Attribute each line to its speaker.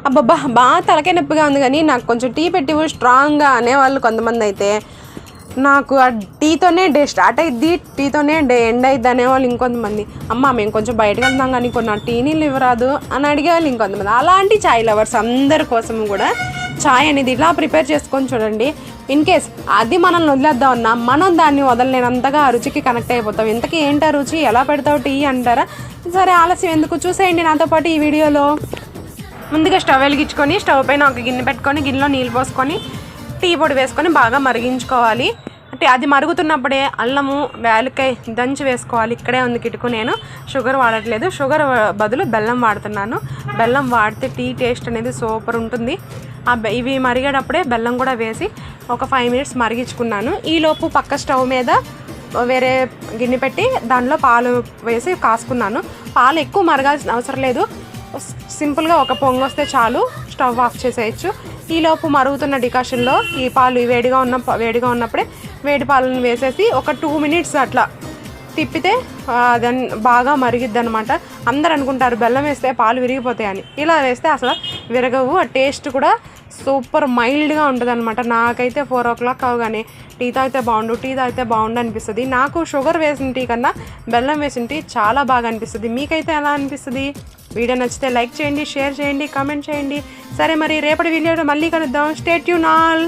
Speaker 1: అబ్బబ్బా బాగా తలకాయ నొప్పిగా ఉంది కానీ నాకు కొంచెం టీ పెట్టి స్ట్రాంగ్గా అనేవాళ్ళు కొంతమంది అయితే, నాకు ఆ టీతోనే డే స్టార్ట్ అయ్యిద్ది, టీతోనే డే ఎండ్ అయ్యిద్ది అనేవాళ్ళు ఇంకొంతమంది. అమ్మ మేము కొంచెం బయటకు వెళ్తాం కానీ కొన్ని టీ నీళ్ళు ఇవ్వరాదు అని అడిగేవాళ్ళు ఇంకొంతమంది. అలాంటి ఛాయ్ లవర్స్ అందరి కోసం కూడా ఛాయ్ అనేది ఇలా ప్రిపేర్ చేసుకొని చూడండి. ఇన్ కేస్ అది మనల్ని వదిలేద్దామన్నా మనం దాన్ని వదలలేనంతగా ఆ రుచికి కనెక్ట్ అయిపోతాం. ఇంతకీ ఏంటా రుచి, ఎలా పెడతావు టీ అంటారా? సరే ఆలస్యం ఎందుకు, చూసేయండి నాతో పాటు ఈ వీడియోలో. ముందుగా స్టవ్ వెలిగించుకొని స్టవ్ పైన ఒక గిన్నె పెట్టుకొని గిన్నెలో నీళ్ళు పోసుకొని టీ పొడి వేసుకొని బాగా మరిగించుకోవాలి. అంటే అది మరుగుతున్నప్పుడే అల్లము వేలుకాయ దంచి వేసుకోవాలి. ఇక్కడే ఉంది కిటుకు, నేను షుగర్ వాడట్లేదు, షుగర్ బదులు బెల్లం వాడుతున్నాను. బెల్లం వాడితే టీ టేస్ట్ అనేది సూపర్ ఉంటుంది. ఇవి మరిగేటప్పుడే బెల్లం కూడా వేసి ఒక 5 మినిట్స్ మరిగించుకున్నాను. ఈలోపు పక్క స్టవ్ మీద వేరే గిన్నె పెట్టి దానిలో పాలు వేసి కాసుకున్నాను. పాలు ఎక్కువ మరగాల్సిన అవసరం లేదు, సింపుల్గా ఒక పొంగు వస్తే చాలు, స్టవ్ ఆఫ్ చేసేయచ్చు. ఈలోపు మరుగుతున్న డికాషన్లో ఈ పాలు వేడిగా ఉన్నప్పుడే వేడి పాలను వేసేసి ఒక 2 మినిట్స్ అట్లా తిప్పితే దాన్ని బాగా మరిగిద్ది అనమాట. అందరు అనుకుంటారు బెల్లం వేస్తే పాలు విరిగిపోతాయని, ఇలా వేస్తే అసలు విరగవు. ఆ టేస్ట్ కూడా సూపర్ మైల్డ్గా ఉంటుంది అనమాట. నాకైతే 4 o'clock అవగానే టీ తాగితే బాగుండు అనిపిస్తుంది. నాకు షుగర్ వేసిన టీ కన్నా బెల్లం వేసిన టీ చాలా బాగా అనిపిస్తుంది. మీకైతే ఎలా అనిపిస్తుంది? వీడియో నచ్చితే లైక్ చేయండి, షేర్ చేయండి, కామెంట్ చేయండి. సరే మరి రేపటి వీడియోలో మళ్ళీ కలుద్దాం. Stay tune all.